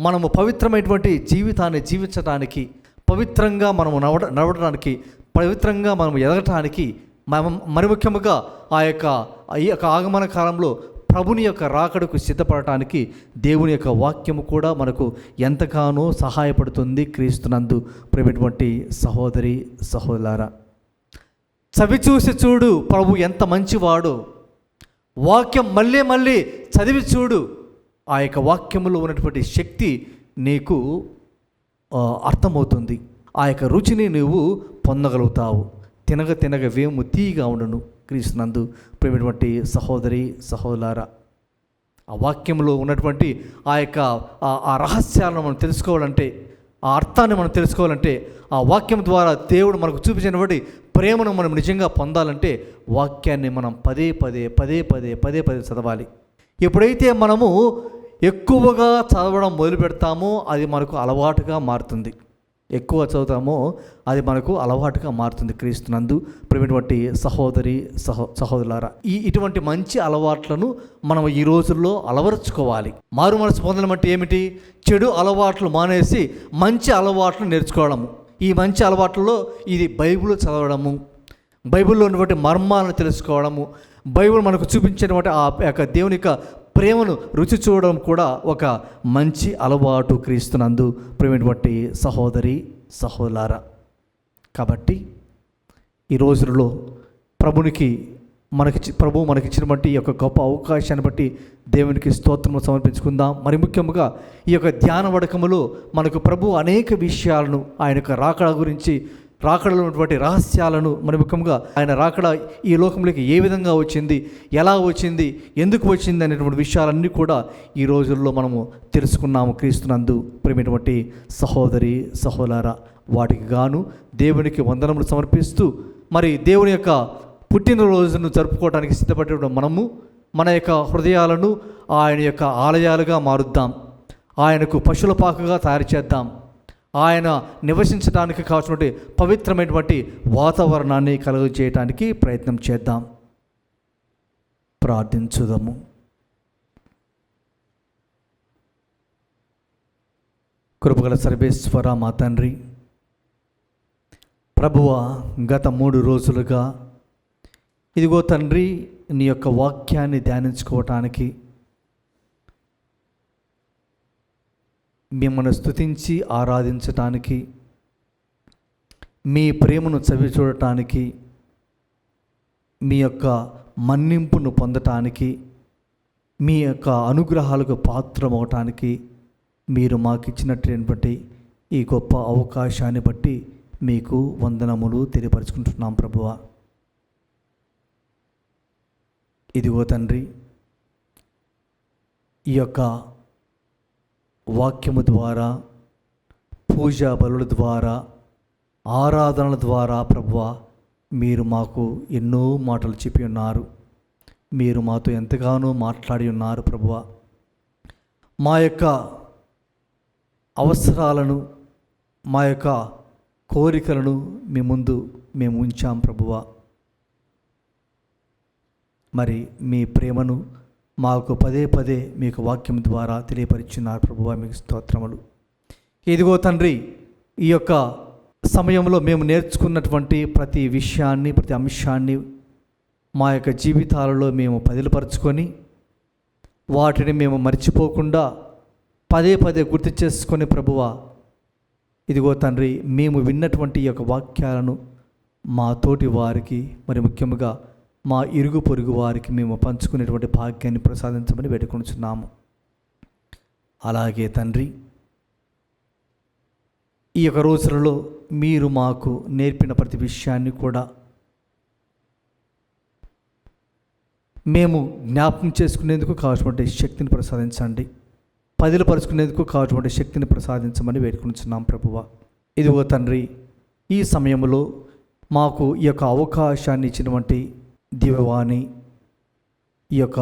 మనము పవిత్రమైనటువంటి జీవితాన్ని జీవించడానికి, పవిత్రంగా మనము నడవడానికి, పవిత్రంగా మనము ఎదగటానికి, మరి ముఖ్యముగా ఈ యొక్క ఆగమన కాలంలో ప్రభుని యొక్క రాకడకు సిద్ధపడటానికి దేవుని యొక్క వాక్యము కూడా మనకు ఎంతగానో సహాయపడుతుంది క్రీస్తునందు ప్రేమైనటువంటి సహోదరి సహోదరులారా. చవి చూసి చూడు ప్రభు ఎంత మంచివాడో, వాక్యం మళ్ళీ మళ్ళీ చదివి చూడు, ఆ యొక్క వాక్యములో ఉన్నటువంటి శక్తి నీకు అర్థమవుతుంది. ఆ యొక్క రుచిని నువ్వు పొందగలుగుతావు. తినగ తినగ వేము తీగా ఉండను క్రీస్తునందు ప్రేమైనటువంటి సహోదరి సహోదరులారా. ఆ వాక్యంలో ఉన్నటువంటి ఆ యొక్క ఆ రహస్యాలను మనం తెలుసుకోవాలంటే, ఆ అర్థాన్ని మనం తెలుసుకోవాలంటే, ఆ వాక్యం ద్వారా దేవుడు మనకు చూపించినటువంటి ప్రేమను మనం నిజంగా పొందాలంటే వాక్యాన్ని మనం పదే పదే చదవాలి. ఎప్పుడైతే మనము ఎక్కువగా చదవడం మొదలు పెడతామో అది మనకు అలవాటుగా మారుతుంది. ఎక్కువ చదువుతామో అది మనకు అలవాటుగా మారుతుంది క్రీస్తునందు ప్రేమైనటువంటి సహోదరి సహోదరులారా. ఇటువంటి మంచి అలవాట్లను మనం ఈ రోజుల్లో అలవరుచుకోవాలి. మారు మనసు పొందడం అంటే ఏమిటి? చెడు అలవాట్లు మానేసి మంచి అలవాట్లు నేర్చుకోవడము. ఈ మంచి అలవాట్లలో ఇది బైబిల్ చదవడము, బైబిల్లో ఉన్నటువంటి మర్మాలను తెలుసుకోవడము, బైబిల్ మనకు చూపించినటువంటి ఆ యొక్క దేవుని యొక్క ప్రేమను రుచి చూడడం కూడా ఒక మంచి అలవాటు క్రీస్తునందు ప్రేమైనటువంటి సహోదరి సహోదరులారా. కాబట్టి ఈ రోజుల్లో ప్రభు మనకిచ్చినటువంటి ఈ యొక్క గొప్ప అవకాశాన్ని బట్టి దేవునికి స్తోత్రము సమర్పించుకుందాం. మరి ముఖ్యంగా ఈ యొక్క ధ్యాన వడకములో మనకు ప్రభు అనేక విషయాలను, ఆయన యొక్క రాకడ గురించి, రాకడలో ఉన్నటువంటి రహస్యాలను, మరి ముఖ్యంగా ఆయన రాకడ ఈ లోకంలోకి ఏ విధంగా వచ్చింది, ఎలా వచ్చింది, ఎందుకు వచ్చింది అనేటువంటి విషయాలన్నీ కూడా ఈ రోజుల్లో మనము తెలుసుకున్నాము క్రీస్తునందు ప్రేమైనటువంటి సహోదరి సహోదరులారా. వాటికి గాను దేవునికి వందనములు సమర్పిస్తూ, మరి దేవుని యొక్క పుట్టినరోజును జరుపుకోవడానికి సిద్ధపడే మనము మన యొక్క హృదయాలను ఆయన యొక్క ఆలయాలుగా మారుద్దాం. ఆయనకు పశువుల పాకగా తయారు చేద్దాం. ఆయన నివసించడానికి కావాల్సినటువంటి పవిత్రమైనటువంటి వాతావరణాన్ని కలుగజేయడానికి ప్రయత్నం చేద్దాం. ప్రార్థించుదాము. కృపగల సర్వేశ్వర మా తండ్రి, ప్రభువా, గత 3 రోజులుగా ఇదిగో తండ్రి నీ యొక్క వాక్యాన్ని ధ్యానించుకోవటానికి, మిమ్మల్ని స్తుతించి ఆరాధించటానికి, మీ ప్రేమను చవి చూడటానికి, మీ యొక్క మన్నింపును పొందటానికి, మీ యొక్క అనుగ్రహాలకు పాత్రమవటానికి మీరు మాకు ఇచ్చినటువంటి ఈ గొప్ప అవకాశాన్ని బట్టి మీకు వందనములు తెలియపరుచుకుంటున్నాం ప్రభువా. ఇదిగో తండ్రి, ఈ యొక్క వాక్యము ద్వారా, పూజా బలుల ద్వారా, ఆరాధనల ద్వారా ప్రభువా మీరు మాకు ఎన్నో మాటలు చెప్పి ఉన్నారు. మీరు మాతో ఎంతగానో మాట్లాడి ఉన్నారు ప్రభువా. మా యొక్క అవసరాలను, మా యొక్క కోరికలను మీ ముందు మేము ఉంచాం ప్రభువా. మరి మీ ప్రేమను మాకు పదే పదే మీకు వాక్యం ద్వారా తెలియపరిచున్నారు ప్రభువా. మీకు స్తోత్రములు. ఇదిగో తండ్రి, ఈ యొక్క సమయంలో మేము నేర్చుకున్నటువంటి ప్రతి విషయాన్ని, ప్రతి అంశాన్ని మా యొక్క జీవితాలలో మేము పదిలపరుచుకొని వాటిని మేము మర్చిపోకుండా పదే పదే గుర్తు చేసుకొని ప్రభువా, ఇదిగో తండ్రి, మేము విన్నటువంటి ఈ యొక్క వాక్యాలను మా తోటి వారికి, మరి ముఖ్యంగా మా ఇరుగు పొరుగు వారికి మేము పంచుకునేటువంటి భాగ్యాన్ని ప్రసాదించమని వేడుకొనుచున్నాము. అలాగే తండ్రి, ఈ యొక్క రోజులలో మీరు మాకు నేర్పిన ప్రతి విషయాన్ని కూడా మేము జ్ఞాపకం చేసుకునేందుకు కావాల్సినటువంటి శక్తిని ప్రసాదించండి. పదిలపరుచుకునేందుకు కావాల్సినటువంటి శక్తిని ప్రసాదించమని వేడుకొనుచున్నాం ప్రభువా. ఇదిగో తండ్రి, ఈ సమయంలో మాకు ఈ యొక్క అవకాశాన్ని ఇచ్చినటువంటి దివ్యవాణి, ఈ యొక్క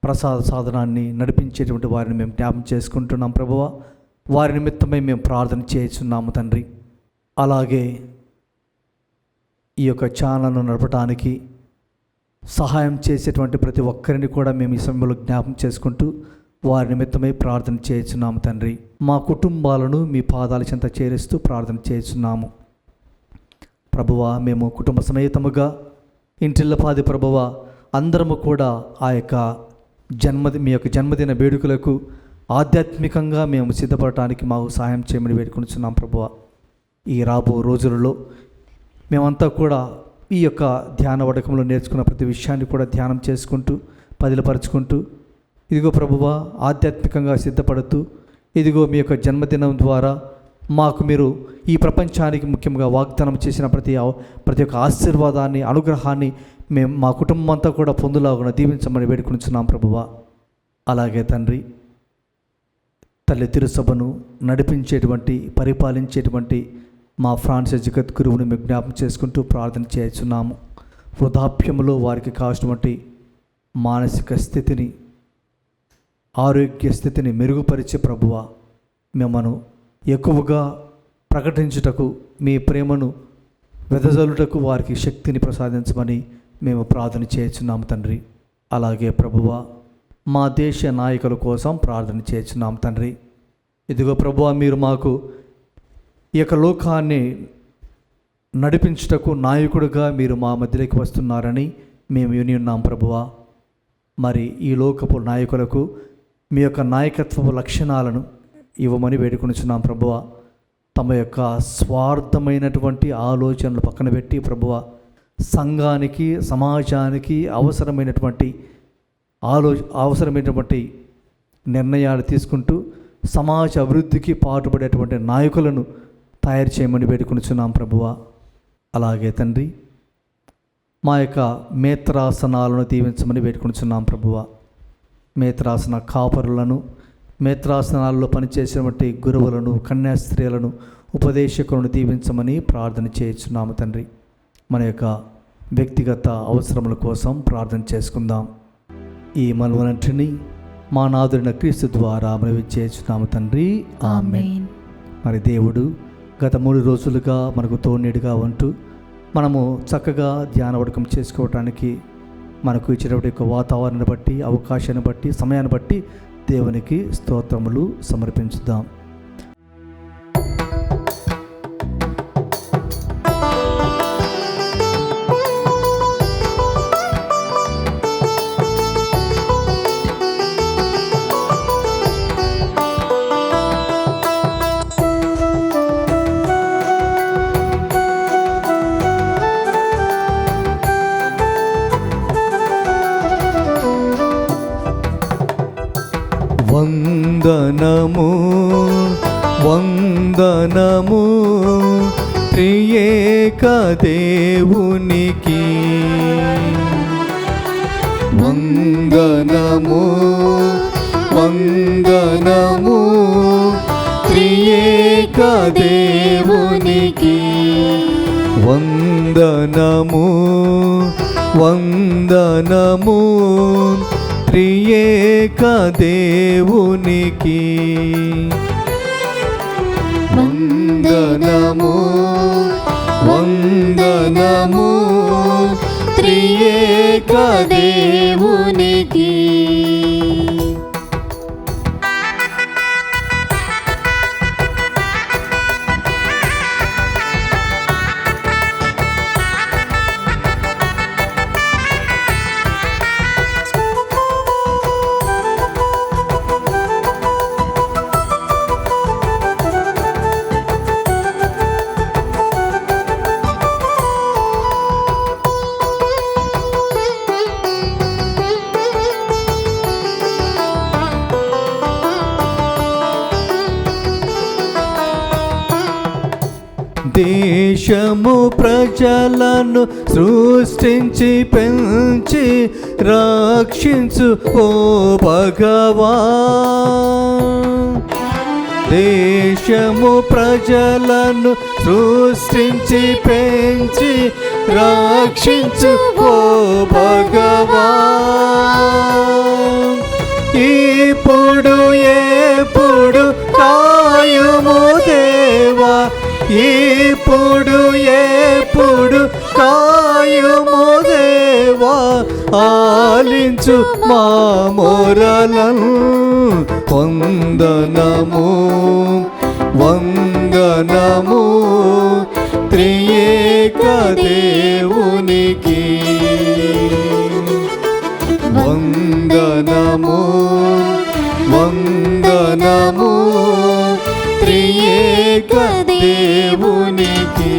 ప్రసాద సాధనాన్ని నడిపించేటువంటి వారిని మేము జ్ఞాపకం చేసుకుంటున్నాం ప్రభువా. వారి నిమిత్తమై మేము ప్రార్థన చేస్తున్నాము తండ్రి. అలాగే ఈ యొక్క ఛానల్ను నడపడానికి సహాయం చేసేటువంటి ప్రతి ఒక్కరిని కూడా మేము ఈ సమయంలో జ్ఞాపకం చేసుకుంటూ వారి నిమిత్తమై ప్రార్థన చేస్తున్నాము తండ్రి. మా కుటుంబాలను మీ పాదాల చెంత చేరుస్తూ ప్రార్థన చేస్తున్నాము ప్రభువా. మేము కుటుంబ సమేతముగా ఇంటిల్లపాది ప్రభువా అందరము కూడా ఆ యొక్క మీ యొక్క జన్మదిన వేడుకలకు ఆధ్యాత్మికంగా మేము సిద్ధపడటానికి మాకు సహాయం చేయమని వేడుకొనుచున్నాం ప్రభువా. ఈ రాబో రోజులలో మేమంతా కూడా ఈ యొక్క ధ్యాన వడకంలో నేర్చుకున్న ప్రతి విషయాన్ని కూడా ధ్యానం చేసుకుంటూ పదిలపరుచుకుంటూ, ఇదిగో ప్రభువా ఆధ్యాత్మికంగా సిద్ధపడుతూ, ఇదిగో మీ యొక్క జన్మదినం ద్వారా మాకు మీరు ఈ ప్రపంచానికి ముఖ్యంగా వాగ్దానం చేసిన ప్రతి ఒక్క ఆశీర్వాదాన్ని, అనుగ్రహాన్ని మేము మా కుటుంబం అంతా కూడా పొందులాగున దీవించమని వేడుకొనుచున్నాం ప్రభువా. అలాగే తండ్రి, తల్లి తిరుసభను నడిపించేటువంటి, పరిపాలించేటువంటి మా ఫ్రాన్సిస్ జగద్గురువుని మేము జ్ఞాపకం చేసుకుంటూ ప్రార్థన చేస్తున్నాము. వృద్ధాప్యంలో వారికి కావాల్సినటువంటి మానసిక స్థితిని, ఆరోగ్య స్థితిని మెరుగుపరిచే ప్రభువా మిమ్మను ఎక్కువగా ప్రకటించుటకు, మీ ప్రేమను వెదజల్లుటకు వారికి శక్తిని ప్రసాదించమని మేము ప్రార్థన చేస్తున్నాము తండ్రి. అలాగే ప్రభువా మా దేశ నాయకుల కోసం ప్రార్థన చేస్తున్నాం తండ్రి. ఇదిగో ప్రభువా మీరు మాకు ఈ యొక్క లోకాన్ని నడిపించుటకు నాయకుడిగా మీరు మా మధ్యలోకి వస్తున్నారని మేము విని ఉన్నాం ప్రభువా. మరి ఈ లోకపు నాయకులకు మీ యొక్క నాయకత్వ లక్షణాలను ఇవ్వమని వేడుకొనుచున్నాం ప్రభువా. తమ యొక్క స్వార్థమైనటువంటి ఆలోచనలు పక్కన పెట్టి ప్రభువా సంఘానికి, సమాజానికి అవసరమైనటువంటి నిర్ణయాలు తీసుకుంటూ సమాజ అభివృద్ధికి పాటుపడేటువంటి నాయకులను తయారు చేయమని వేడుకొనుచున్నాం ప్రభువా. అలాగే తండ్రి, మా యొక్క మేత్రాసనాలను దీవించమని వేడుకొనుచున్నాం ప్రభువా. మేత్రాసన కాపరులను, మేత్రాసనాల్లో పనిచేసేటువంటి గురువులను, కన్యాస్త్రీలను, ఉపదేశకులను దీవించమని ప్రార్థన చేస్తున్నాము తండ్రి. మన యొక్క వ్యక్తిగత అవసరముల కోసం ప్రార్థన చేసుకుందాం. ఈ మనవనంటిని మా నాదుడైన క్రీస్తు ద్వారా మనవి చేస్తున్నాము తండ్రి. ఆమేన్. మరి దేవుడు గత 3 రోజులుగా మనకు తోడుగా ఉంటూ మనము చక్కగా ధ్యాన వడకం చేసుకోవటానికి మనకు ఇచ్చినటువంటి వాతావరణాన్ని బట్టి, అవకాశాన్ని బట్టి, సమయాన్ని బట్టి దేవునికి స్తోత్రములు సమర్పించుదాం. వందనము వందనము త్రియేక దేవునికి. వందనము వందనము త్రియేక దేవునికి. వందనము వందనము త్రియేక దేవునికి. వందనము వందనము త్రియేక దేవునికి. దేశము ప్రజలను సృష్టించి పెంచి రక్షించు ఓ భగవాన్. దేశము ప్రజలను సృష్టించి పెంచి రక్షించు ఓ భగవాన్. ఇప్పుడు ఎప్పుడు కాయుము దేవా, ఇప్పుడు ఎప్పుడు కాయుము దేవా, ఆలించు మా మొరలను. వందనము వందనము త్రియేక దేవునికి. వందనము వందనము త్రియేక దేవునికి.